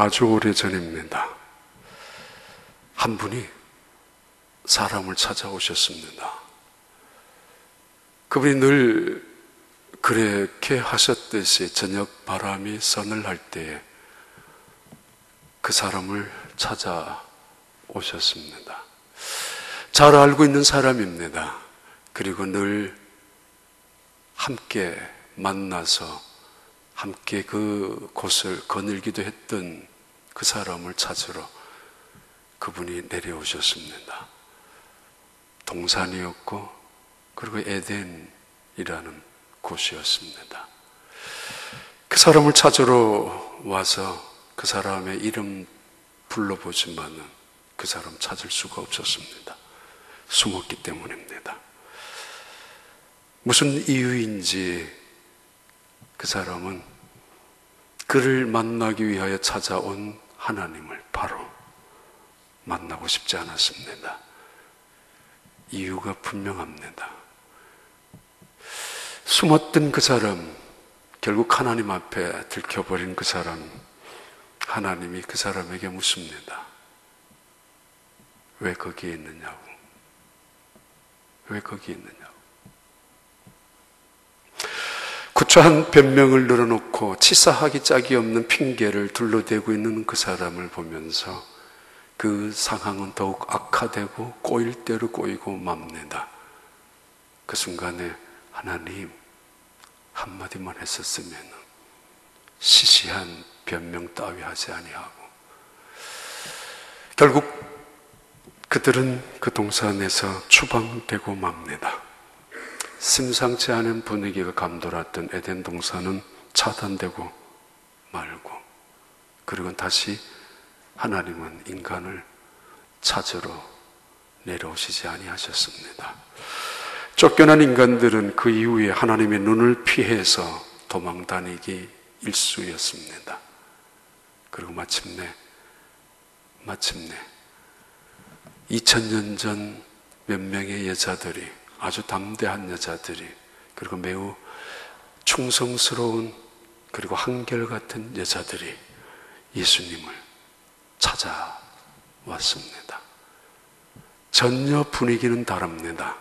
아주 오래전입니다. 한 분이 사람을 찾아오셨습니다. 그분이 늘 그렇게 하셨듯이 저녁 바람이 서늘할 때에 그 사람을 찾아오셨습니다. 잘 알고 있는 사람입니다. 그리고 늘 함께 만나서 함께 그 곳을 거닐기도 했던 그 사람을 찾으러 그분이 내려오셨습니다. 동산이었고 그리고 에덴이라는 곳이었습니다. 그 사람을 찾으러 와서 그 사람의 이름 불러보지만은 그 사람 찾을 수가 없었습니다. 숨었기 때문입니다. 무슨 이유인지 그 사람은 그를 만나기 위하여 찾아온 하나님을 바로 만나고 싶지 않았습니다. 이유가 분명합니다. 숨었던 그 사람, 결국 하나님 앞에 들켜버린 그 사람, 하나님이 그 사람에게 묻습니다. 왜 거기에 있느냐고. 왜 거기에 있느냐고. 구차한 변명을 늘어놓고 치사하기 짝이 없는 핑계를 둘러대고 있는 그 사람을 보면서 그 상황은 더욱 악화되고 꼬일 대로 꼬이고 맙니다. 그 순간에 하나님 한마디만 했었으면 시시한 변명 따위 하지 아니하고 결국 그들은 그 동산에서 추방되고 맙니다. 심상치 않은 분위기가 감돌았던 에덴 동산은 차단되고 말고 그리고 다시 하나님은 인간을 찾으러 내려오시지 아니하셨습니다. 쫓겨난 인간들은 그 이후에 하나님의 눈을 피해서 도망다니기 일쑤였습니다. 그리고 마침내 2000년 전 몇 명의 여자들이, 아주 담대한 여자들이, 그리고 매우 충성스러운 그리고 한결같은 여자들이 예수님을 찾아왔습니다. 전혀 분위기는 다릅니다.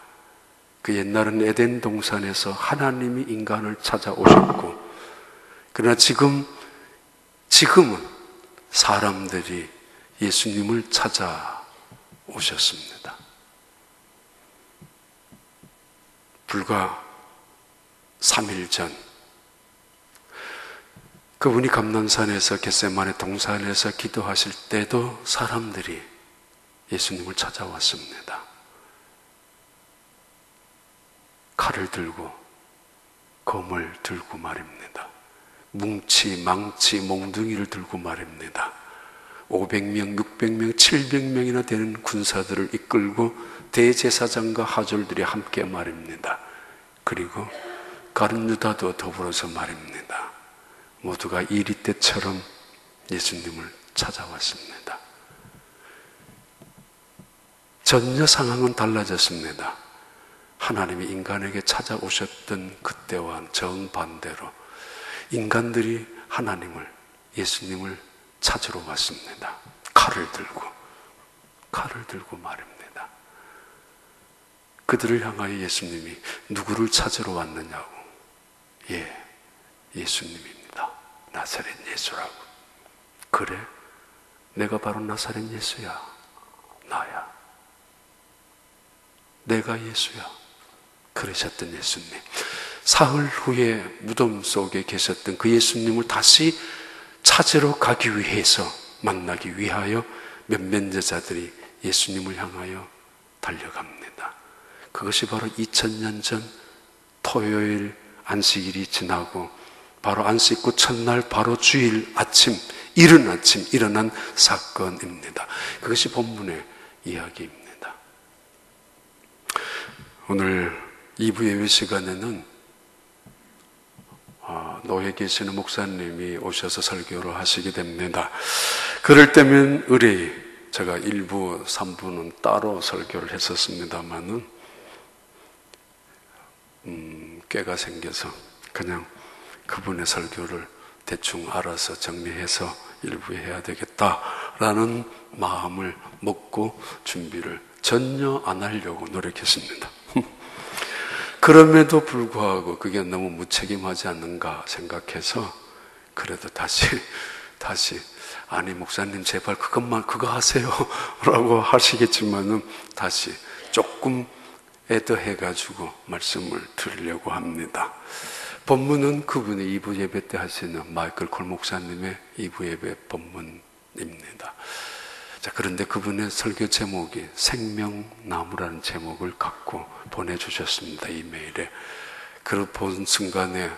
그 옛날은 에덴 동산에서 하나님이 인간을 찾아오셨고, 그러나 지금은 사람들이 예수님을 찾아오셨습니다. 불과 3일 전 그분이 감난산에서 겟세마네 동산에서 기도하실 때도 사람들이 예수님을 찾아왔습니다. 칼을 들고 검을 들고 말입니다. 뭉치, 망치, 몽둥이를 들고 말입니다. 500명, 600명, 700명이나 되는 군사들을 이끌고 대제사장과 하졸들이 함께 말입니다. 그리고 가룟 유다도 더불어서 말입니다. 모두가 이리 때처럼 예수님을 찾아왔습니다. 전혀 상황은 달라졌습니다. 하나님이 인간에게 찾아오셨던 그때와는 정반대로 인간들이 하나님을, 예수님을 찾으러 왔습니다. 칼을 들고 말입니다. 그들을 향하여 예수님이 누구를 찾으러 왔느냐고. 예수님입니다. 나사렛 예수라고. 그래? 내가 바로 나사렛 예수야. 나야. 내가 예수야. 그러셨던 예수님. 사흘 후에 무덤 속에 계셨던 그 예수님을 다시 찾으러 가기 위해서, 만나기 위하여 몇몇 여자들이 예수님을 향하여 달려갑니다. 그것이 바로 2000년 전 토요일 안식일이 지나고 바로 안식구 첫날 바로 주일 아침, 이른 아침 일어난 사건입니다. 그것이 본문의 이야기입니다. 오늘 2부 예배 시간에는 노회 계시는 목사님이 오셔서 설교를 하시게 됩니다. 그럴 때면 의뢰 제가 1부, 3부는 따로 설교를 했었습니다만은 꾀가 생겨서 그냥 그분의 설교를 대충 알아서 정리해서 일부에 해야 되겠다라는 마음을 먹고 준비를 전혀 안 하려고 노력했습니다. 그럼에도 불구하고 그게 너무 무책임하지 않는가 생각해서 그래도 다시 아니 목사님 제발 그거 하세요 라고 하시겠지만은 다시 조금 애더해가지고 말씀을 드리려고 합니다. 본문은 그분이 2부 예배 때 하시는 마이클 콜 목사님의 2부 예배 본문입니다. 자, 그런데 그분의 설교 제목이 생명나무라는 제목을 갖고 보내주셨습니다. 이메일에. 그걸 본 순간에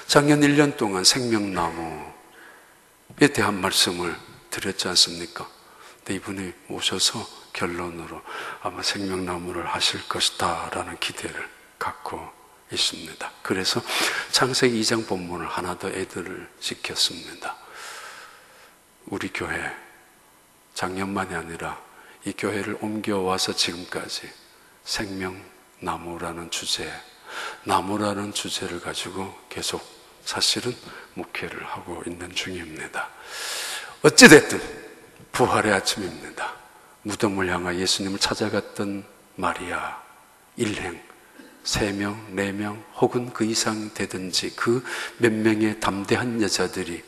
작년 1년 동안 생명나무에 대한 말씀을 드렸지 않습니까? 근데 이분이 오셔서 결론으로 아마 생명나무를 하실 것이다 라는 기대를 갖고 있습니다. 그래서 창세기 2장 본문을 하나 더 애들을 시켰습니다. 우리 교회 작년만이 아니라 이 교회를 옮겨와서 지금까지 생명나무라는 주제, 나무라는 주제를 가지고 계속 사실은 목회를 하고 있는 중입니다. 어찌됐든 부활의 아침입니다. 무덤을 향하 예수님을 찾아갔던 마리아 일행 3명, 4명 혹은 그 이상 되든지 그 몇 명의 담대한 여자들이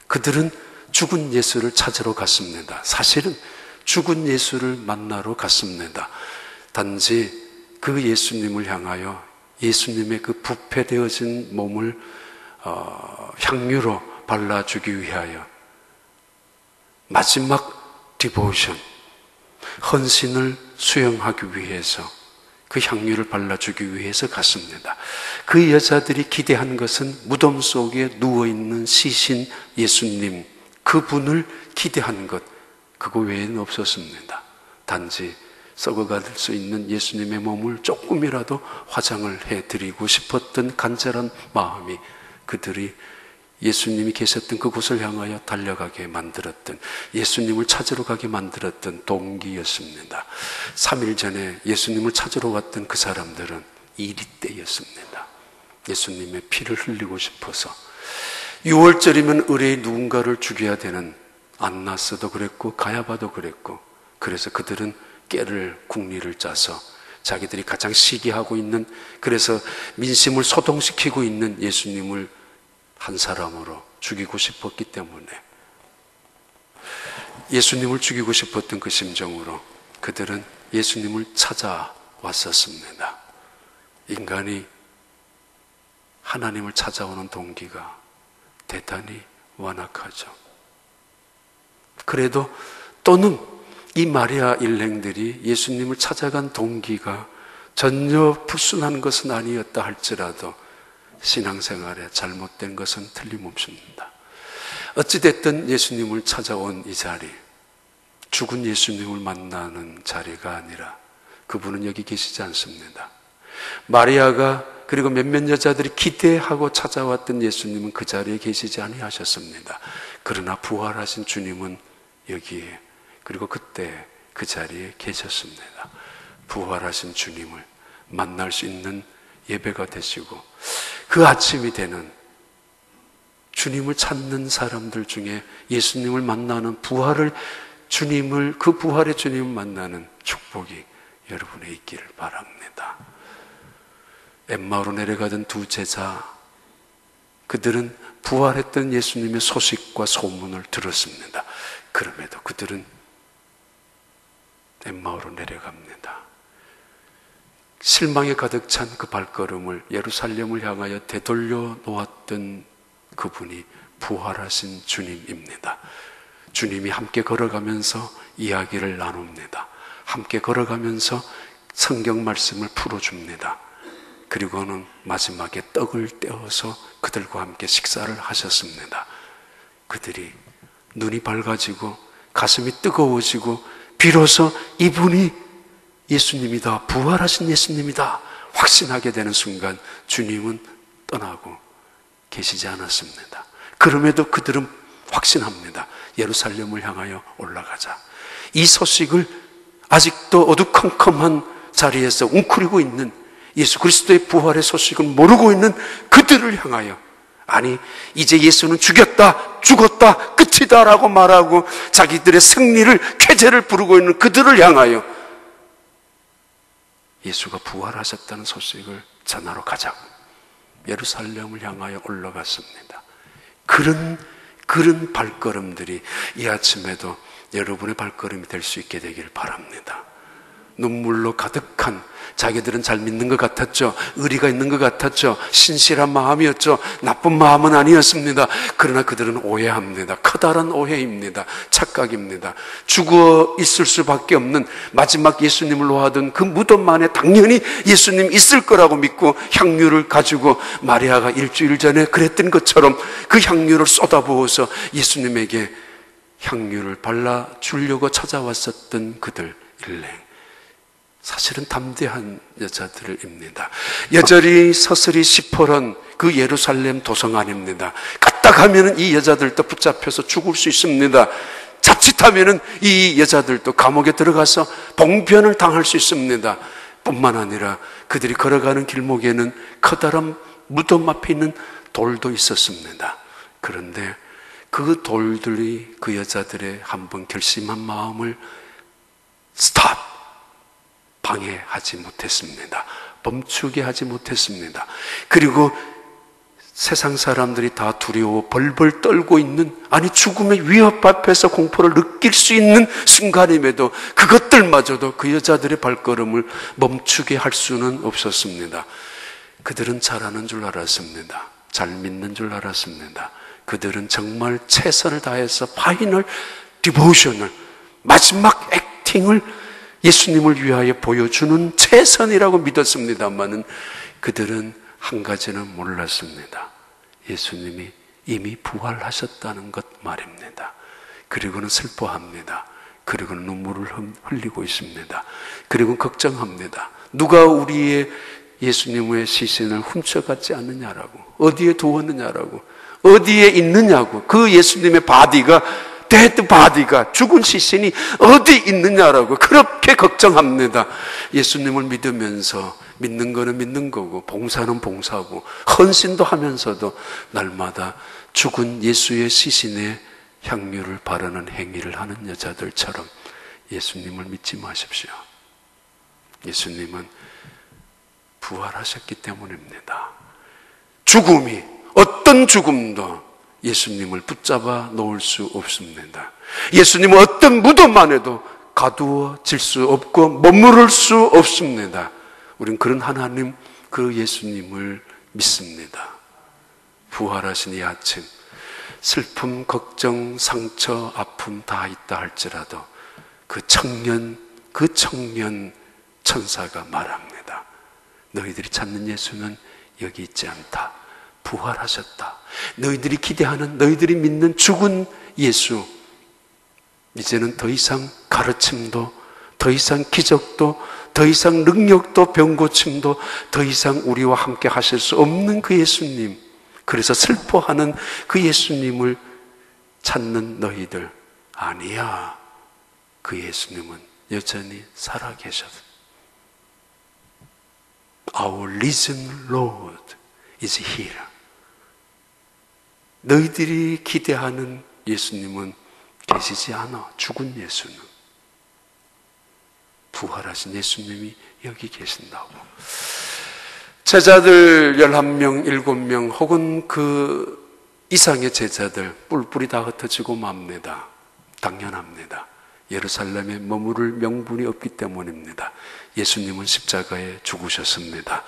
그들은 죽은 예수를 찾으러 갔습니다. 사실은 죽은 예수를 만나러 갔습니다. 단지 그 예수님을 향하여 예수님의 그 부패되어진 몸을 향유로 발라주기 위하여 마지막 디보션, 헌신을 수행하기 위해서 그 향유를 발라주기 위해서 갔습니다. 그 여자들이 기대한 것은 무덤 속에 누워있는 시신 예수님, 그분을 기대한 것, 그거 외에는 없었습니다. 단지 썩어갈 수 있는 예수님의 몸을 조금이라도 화장을 해드리고 싶었던 간절한 마음이 그들이 예수님이 계셨던 그곳을 향하여 달려가게 만들었던, 예수님을 찾으러 가게 만들었던 동기였습니다. 3일 전에 예수님을 찾으러 왔던 그 사람들은 이리떼였습니다. 예수님의 피를 흘리고 싶어서. 6월절이면 의뢰의 누군가를 죽여야 되는 안나스도 그랬고 가야바도 그랬고, 그래서 그들은 깨를 국리를 짜서 자기들이 가장 시기하고 있는, 그래서 민심을 소동시키고 있는 예수님을 한 사람으로 죽이고 싶었기 때문에, 예수님을 죽이고 싶었던 그 심정으로 그들은 예수님을 찾아왔었습니다. 인간이 하나님을 찾아오는 동기가 대단히 완악하죠. 그래도 또는 이 마리아 일행들이 예수님을 찾아간 동기가 전혀 불순한 것은 아니었다 할지라도 신앙생활에 잘못된 것은 틀림없습니다. 어찌됐든 예수님을 찾아온 이 자리, 죽은 예수님을 만나는 자리가 아니라 그분은 여기 계시지 않습니다. 마리아가 그리고 몇몇 여자들이 기대하고 찾아왔던 예수님은 그 자리에 계시지 아니하셨습니다. 그러나 부활하신 주님은 여기에, 그리고 그때 그 자리에 계셨습니다. 부활하신 주님을 만날 수 있는 예배가 되시고, 그 아침이 되는 주님을 찾는 사람들 중에 예수님을 만나는 주님을, 그 부활의 주님을 만나는 축복이 여러분에 있기를 바랍니다. 엠마오로 내려가던 두 제자, 그들은 부활했던 예수님의 소식과 소문을 들었습니다. 그럼에도 그들은 엠마오로 내려갑니다. 실망에 가득 찬 그 발걸음을 예루살렘을 향하여 되돌려 놓았던 그분이 부활하신 주님입니다. 주님이 함께 걸어가면서 이야기를 나눕니다. 함께 걸어가면서 성경 말씀을 풀어줍니다. 그리고는 마지막에 떡을 떼어서 그들과 함께 식사를 하셨습니다. 그들이 눈이 밝아지고 가슴이 뜨거워지고 비로소 이분이 예수님이다, 부활하신 예수님이다 확신하게 되는 순간 주님은 떠나고 계시지 않았습니다. 그럼에도 그들은 확신합니다. 예루살렘을 향하여 올라가자. 이 소식을 아직도 어두컴컴한 자리에서 웅크리고 있는, 예수 그리스도의 부활의 소식을 모르고 있는 그들을 향하여, 아니 이제 예수는 죽였다, 죽었다, 끝이다 라고 말하고 자기들의 승리를, 쾌재를 부르고 있는 그들을 향하여 예수가 부활하셨다는 소식을 전하러 가자고 예루살렘을 향하여 올라갔습니다. 그런 발걸음들이 이 아침에도 여러분의 발걸음이 될 수 있게 되길 바랍니다. 눈물로 가득한, 자기들은 잘 믿는 것 같았죠. 의리가 있는 것 같았죠. 신실한 마음이었죠. 나쁜 마음은 아니었습니다. 그러나 그들은 오해합니다. 커다란 오해입니다. 착각입니다. 죽어 있을 수밖에 없는 마지막 예수님을 놓아둔 그 무덤 안에 당연히 예수님 있을 거라고 믿고 향유를 가지고 마리아가 일주일 전에 그랬던 것처럼 그 향유를 쏟아부어서 예수님에게 향유를 발라주려고 찾아왔었던 그들 일행, 사실은 담대한 여자들입니다. 여전히 서슬이 시퍼런 그 예루살렘 도성안입니다. 갔다 가면 이 여자들도 붙잡혀서 죽을 수 있습니다. 자칫하면 이 여자들도 감옥에 들어가서 봉변을 당할 수 있습니다. 뿐만 아니라 그들이 걸어가는 길목에는 커다란 무덤 앞에 있는 돌도 있었습니다. 그런데 그 돌들이 그 여자들의 한번 결심한 마음을 스탑! 방해하지 못했습니다. 멈추게 하지 못했습니다. 그리고 세상 사람들이 다 두려워 벌벌 떨고 있는, 아니 죽음의 위협 앞에서 공포를 느낄 수 있는 순간임에도 그것들마저도 그 여자들의 발걸음을 멈추게 할 수는 없었습니다. 그들은 잘하는 줄 알았습니다. 잘 믿는 줄 알았습니다. 그들은 정말 최선을 다해서 파이널 디보셔널, 마지막 액팅을 예수님을 위하여 보여주는 최선이라고 믿었습니다만은 그들은 한 가지는 몰랐습니다. 예수님이 이미 부활하셨다는 것 말입니다. 그리고는 슬퍼합니다. 그리고는 눈물을 흘리고 있습니다. 그리고 걱정합니다. 누가 우리의 예수님의 시신을 훔쳐갔지 않느냐라고, 어디에 두었느냐라고, 어디에 있느냐고, 그 예수님의 바디가, 데드 바디가, 죽은 시신이 어디 있느냐라고 그렇게 걱정합니다. 예수님을 믿으면서 믿는 거는 믿는 거고 봉사는 봉사고 헌신도 하면서도 날마다 죽은 예수의 시신에 향유를 바르는 행위를 하는 여자들처럼 예수님을 믿지 마십시오. 예수님은 부활하셨기 때문입니다. 죽음이, 어떤 죽음도 예수님을 붙잡아 놓을 수 없습니다. 예수님은 어떤 무덤 안에도 가두어질 수 없고 머무를 수 없습니다. 우린 그런 하나님, 그 예수님을 믿습니다. 부활하신 이 아침, 슬픔, 걱정, 상처, 아픔 다 있다 할지라도 그 청년 천사가 말합니다. 너희들이 찾는 예수는 여기 있지 않다. 부활하셨다. 너희들이 기대하는, 너희들이 믿는 죽은 예수, 이제는 더 이상 가르침도, 더 이상 기적도, 더 이상 능력도, 병고침도 더 이상 우리와 함께 하실 수 없는 그 예수님, 그래서 슬퍼하는 그 예수님을 찾는 너희들, 아니야, 그 예수님은 여전히 살아계셔. Our risen Lord is here. 너희들이 기대하는 예수님은 계시지 않아. 죽은 예수는. 부활하신 예수님이 여기 계신다고. 제자들 11명, 7명 혹은 그 이상의 제자들 뿔뿔이 다 흩어지고 맙니다. 당연합니다. 예루살렘에 머무를 명분이 없기 때문입니다. 예수님은 십자가에 죽으셨습니다.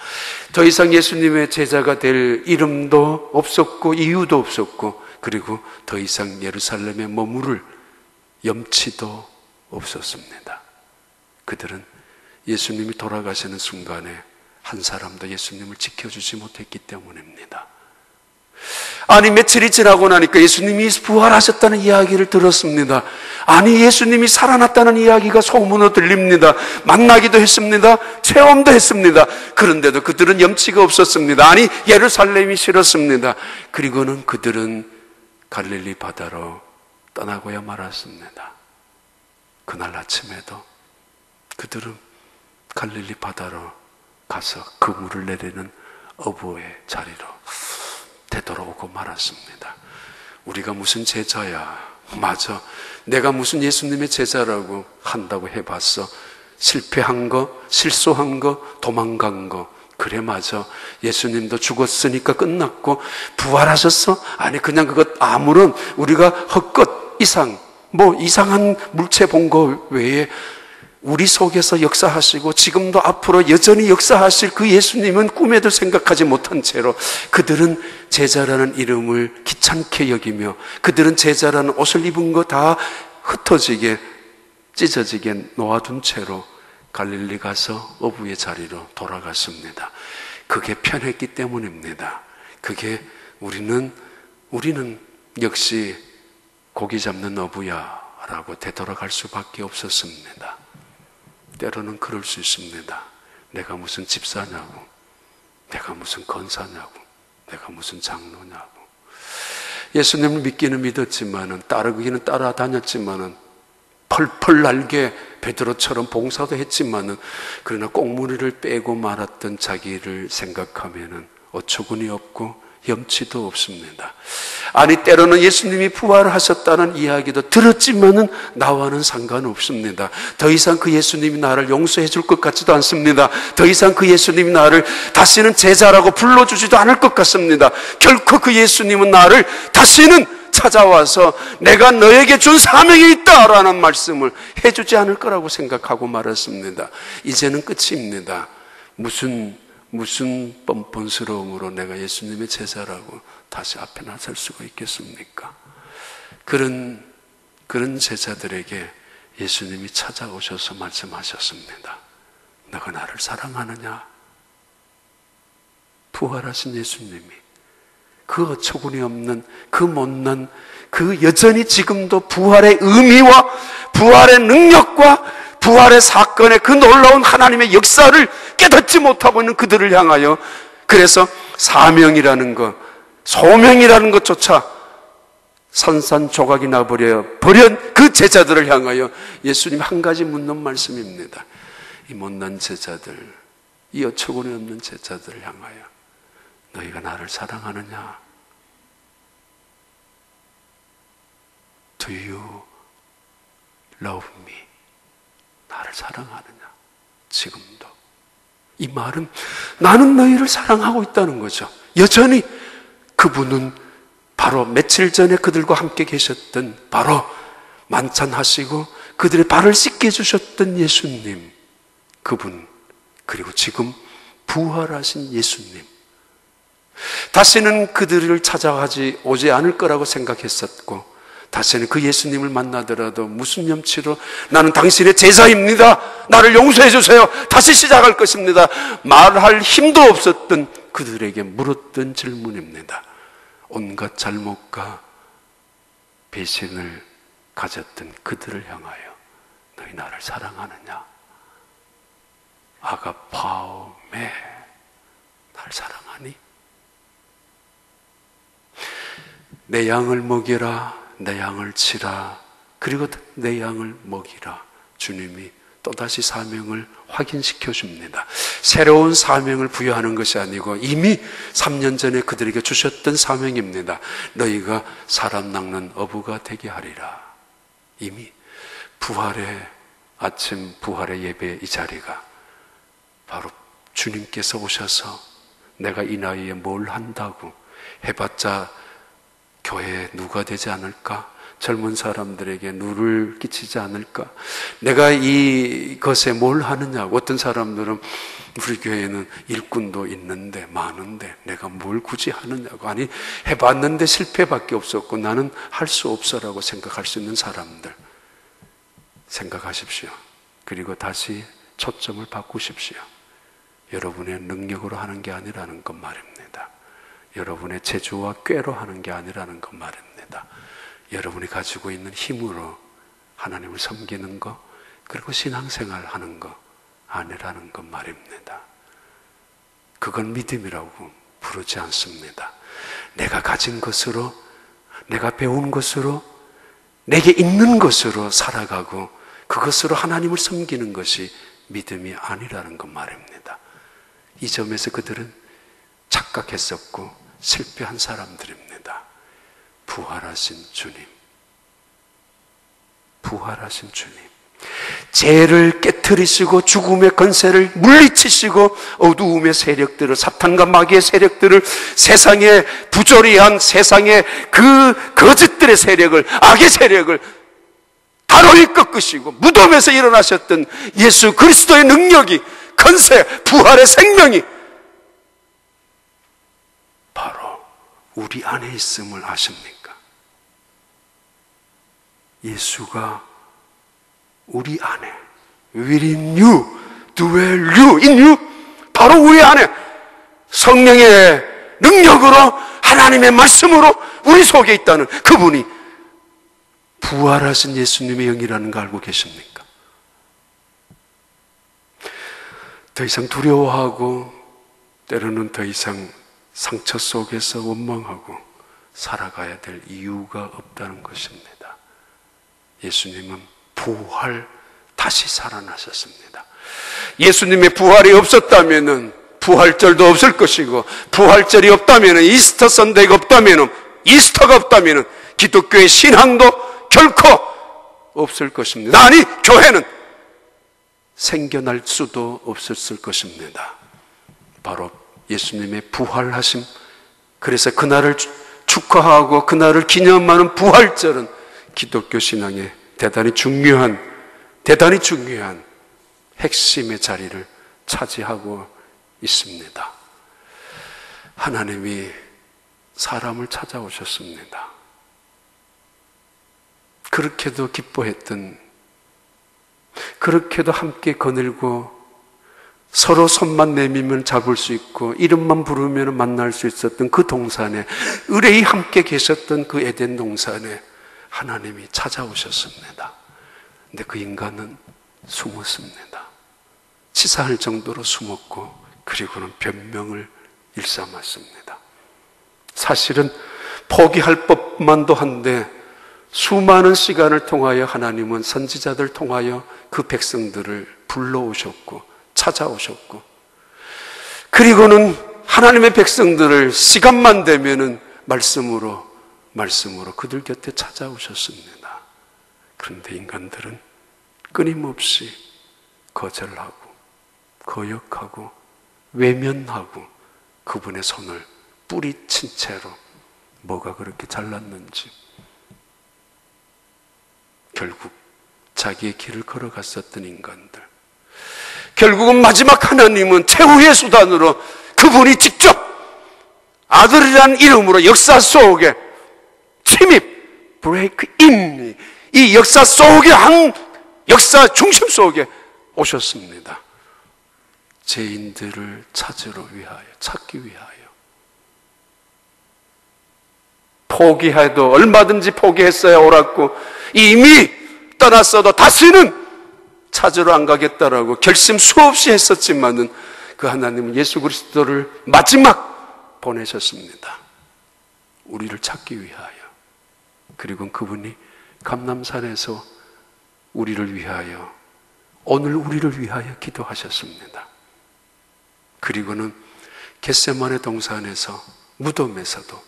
더 이상 예수님의 제자가 될 이름도 없었고 이유도 없었고, 그리고 더 이상 예루살렘에 머무를 염치도 없었습니다. 그들은 예수님이 돌아가시는 순간에 한 사람도 예수님을 지켜주지 못했기 때문입니다. 아니, 며칠이 지나고 나니까 예수님이 부활하셨다는 이야기를 들었습니다. 아니, 예수님이 살아났다는 이야기가 소문으로 들립니다. 만나기도 했습니다. 체험도 했습니다. 그런데도 그들은 염치가 없었습니다. 아니, 예루살렘이 싫었습니다. 그리고는 그들은 갈릴리 바다로 떠나고야 말았습니다. 그날 아침에도 그들은 갈릴리 바다로 가서 그물을 내리는 어부의 자리로 되돌아오고 말았습니다. 우리가 무슨 제자야. 맞아. 내가 무슨 예수님의 제자라고 한다고 해봤어. 실패한 거, 실수한 거, 도망간 거. 그래, 맞아. 예수님도 죽었으니까 끝났고 부활하셨어? 아니, 그냥 그것 아무런 우리가 헛것 이상, 뭐 이상한 물체 본 거 외에 우리 속에서 역사하시고 지금도 앞으로 여전히 역사하실 그 예수님은 꿈에도 생각하지 못한 채로 그들은 제자라는 이름을 귀찮게 여기며 그들은 제자라는 옷을 입은 거 다 흩어지게 찢어지게 놓아둔 채로 갈릴리 가서 어부의 자리로 돌아갔습니다. 그게 편했기 때문입니다. 그게 우리는 역시 고기 잡는 어부야 라고 되돌아갈 수밖에 없었습니다. 때로는 그럴 수 있습니다. 내가 무슨 집사냐고, 내가 무슨 권사냐고, 내가 무슨 장로냐고. 예수님을 믿기는 믿었지만은, 따르기는 따라다녔지만은, 펄펄 날게 베드로처럼 봉사도 했지만은, 그러나 꽁무니를 빼고 말았던 자기를 생각하면은 어처구니 없고 염치도 없습니다. 아니, 때로는 예수님이 부활하셨다는 이야기도 들었지만은 나와는 상관없습니다. 더 이상 그 예수님이 나를 용서해 줄 것 같지도 않습니다. 더 이상 그 예수님이 나를 다시는 제자라고 불러주지도 않을 것 같습니다. 결코 그 예수님은 나를 다시는 찾아와서 내가 너에게 준 사명이 있다라는 말씀을 해주지 않을 거라고 생각하고 말았습니다. 이제는 끝입니다. 무슨 뻔뻔스러움으로 내가 예수님의 제자라고 다시 앞에 나설 수가 있겠습니까? 그런 제자들에게 예수님이 찾아오셔서 말씀하셨습니다. 너가 나를 사랑하느냐? 부활하신 예수님이 그 어처구니 없는 그 못난 그 여전히 지금도 부활의 의미와 부활의 능력과 부활의 사건의 그 놀라운 하나님의 역사를 깨닫지 못하고 있는 그들을 향하여, 그래서 사명이라는 것, 소명이라는 것조차 산산조각이 나버려 버린 그 제자들을 향하여 예수님 한 가지 묻는 말씀입니다. 이 못난 제자들, 이 어처구니 없는 제자들을 향하여 너희가 나를 사랑하느냐? Do you love me? 나를 사랑하느냐? 지금도. 이 말은 나는 너희를 사랑하고 있다는 거죠. 여전히 그분은 바로 며칠 전에 그들과 함께 계셨던, 바로 만찬하시고 그들의 발을 씻겨주셨던 예수님, 그분, 그리고 지금 부활하신 예수님. 다시는 그들을 오지 않을 거라고 생각했었고, 다시는 그 예수님을 만나더라도 무슨 염치로 나는 당신의 제자입니다, 나를 용서해 주세요, 다시 시작할 것입니다, 말할 힘도 없었던 그들에게 물었던 질문입니다. 온갖 잘못과 배신을 가졌던 그들을 향하여 너희 나를 사랑하느냐? 아가파오메, 나를 사랑하니? 내 양을 먹여라, 내 양을 치라, 그리고 내 양을 먹이라. 주님이 또다시 사명을 확인시켜 줍니다. 새로운 사명을 부여하는 것이 아니고 이미 3년 전에 그들에게 주셨던 사명입니다. 너희가 사람 낚는 어부가 되게 하리라. 이미 부활의 아침, 부활의 예배 이 자리가 바로 주님께서 오셔서 내가 이 나이에 뭘 한다고 해봤자 교회에 누가 되지 않을까? 젊은 사람들에게 누를 끼치지 않을까? 내가 이것에 뭘 하느냐고. 어떤 사람들은 우리 교회에는 일꾼도 있는데 많은데 내가 뭘 굳이 하느냐고. 아니, 해봤는데 실패밖에 없었고 나는 할 수 없어라고 생각할 수 있는 사람들 생각하십시오. 그리고 다시 초점을 바꾸십시오. 여러분의 능력으로 하는 게 아니라는 것 말입니다. 여러분의 재주와 꾀로 하는 게 아니라는 것 말입니다. 여러분이 가지고 있는 힘으로 하나님을 섬기는 것, 그리고 신앙생활 하는 것 아니라는 것 말입니다. 그건 믿음이라고 부르지 않습니다. 내가 가진 것으로, 내가 배운 것으로, 내게 있는 것으로 살아가고 그것으로 하나님을 섬기는 것이 믿음이 아니라는 것 말입니다. 이 점에서 그들은 착각했었고 실패한 사람들입니다. 부활하신 주님. 부활하신 주님. 죄를 깨트리시고 죽음의 권세를 물리치시고 어두움의 세력들을, 사탄과 마귀의 세력들을, 세상의 부조리한 세상의 그 거짓들의 세력을, 악의 세력을 단호히 꺾으시고 무덤에서 일어나셨던 예수 그리스도의 능력이, 권세, 부활의 생명이 바로 우리 안에 있음을 아십니까? 예수가 우리 안에, will in you, dwell you, in you, 바로 우리 안에 성령의 능력으로, 하나님의 말씀으로 우리 속에 있다는 그분이 부활하신 예수님의 영이라는 거 알고 계십니까? 더 이상 두려워하고 때로는 더 이상 상처 속에서 원망하고 살아가야 될 이유가 없다는 것입니다. 예수님은 부활, 다시 살아나셨습니다. 예수님의 부활이 없었다면 부활절도 없을 것이고, 부활절이 없다면, 이스터 선데이가 없다면, 이스터가 없다면 기독교의 신앙도 결코 없을 것입니다. 아니, 교회는 생겨날 수도 없었을 것입니다. 바로 예수님의 부활하심, 그래서 그날을 축하하고 그날을 기념하는 부활절은 기독교 신앙의 대단히 중요한 핵심의 자리를 차지하고 있습니다. 하나님이 사람을 찾아오셨습니다. 그렇게도 기뻐했던, 그렇게도 함께 거닐고 서로 손만 내밀면 잡을 수 있고 이름만 부르면 만날 수 있었던 그 동산에, 의뢰히 함께 계셨던 그 에덴 동산에 하나님이 찾아오셨습니다. 근데 그 인간은 숨었습니다. 치사할 정도로 숨었고, 그리고는 변명을 일삼았습니다. 사실은 포기할 법만도 한데 수많은 시간을 통하여 하나님은 선지자들 통하여 그 백성들을 불러오셨고 찾아오셨고, 그리고는 하나님의 백성들을 시간만 되면은 말씀으로 그들 곁에 찾아오셨습니다. 그런데 인간들은 끊임없이 거절하고 거역하고 외면하고 그분의 손을 뿌리친 채로, 뭐가 그렇게 잘났는지 결국 자기의 길을 걸어갔었던 인간들, 결국은 마지막 하나님은 최후의 수단으로 그분이 직접 아들이라는 이름으로 역사 속에 침입, break in, 이 역사 속에, 한 역사 중심 속에 오셨습니다. 죄인들을 찾기 위하여. 포기해도 얼마든지 포기했어야 옳았고, 이미 떠났어도 다시는 찾으러 안 가겠다라고 결심 수없이 했었지만은 그 하나님은 예수 그리스도를 마지막 보내셨습니다. 우리를 찾기 위하여. 그리고 그분이 감람산에서 우리를 위하여, 오늘 우리를 위하여 기도하셨습니다. 그리고는 겟세마네 동산에서, 무덤에서도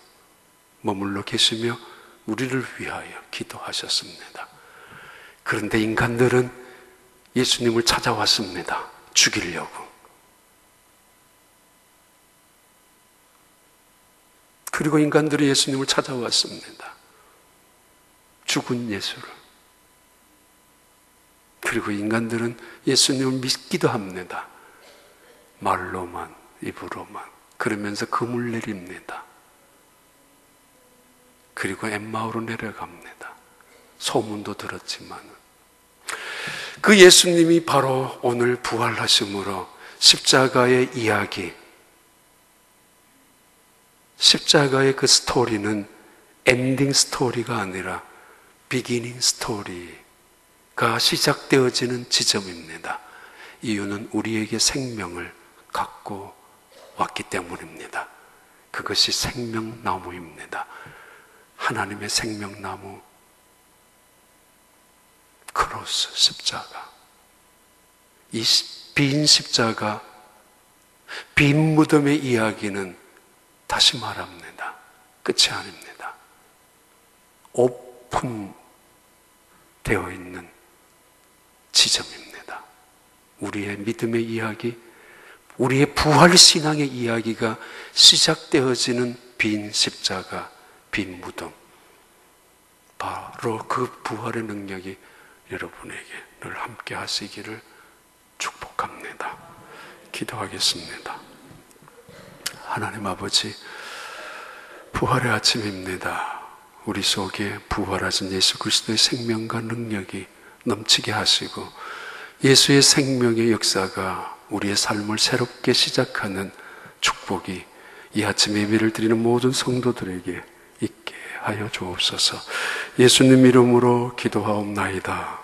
머물러 계시며 우리를 위하여 기도하셨습니다. 그런데 인간들은 예수님을 찾아왔습니다. 죽이려고. 그리고 인간들이 예수님을 찾아왔습니다. 죽은 예수를. 그리고 인간들은 예수님을 믿기도 합니다. 말로만, 입으로만. 그러면서 금을 내립니다. 그리고 엠마오로 내려갑니다. 소문도 들었지만 그 예수님이 바로 오늘 부활하심으로 십자가의 이야기, 십자가의 그 스토리는 엔딩 스토리가 아니라 비기닝 스토리가 시작되어지는 지점입니다. 이유는 우리에게 생명을 갖고 왔기 때문입니다. 그것이 생명나무입니다. 하나님의 생명나무, 크로스, 십자가. 이 빈 십자가, 빈 무덤의 이야기는 다시 말합니다. 끝이 아닙니다. 오픈되어 있는 지점입니다. 우리의 믿음의 이야기, 우리의 부활 신앙의 이야기가 시작되어지는 빈 십자가, 빈 무덤, 바로 그 부활의 능력이 여러분에게 늘 함께 하시기를 축복합니다. 기도하겠습니다. 하나님 아버지, 부활의 아침입니다. 우리 속에 부활하신 예수 그리스도의 생명과 능력이 넘치게 하시고 예수의 생명의 역사가 우리의 삶을 새롭게 시작하는 축복이 이 아침 예배를 드리는 모든 성도들에게 있게 하여 주옵소서. 예수님 이름으로 기도하옵나이다.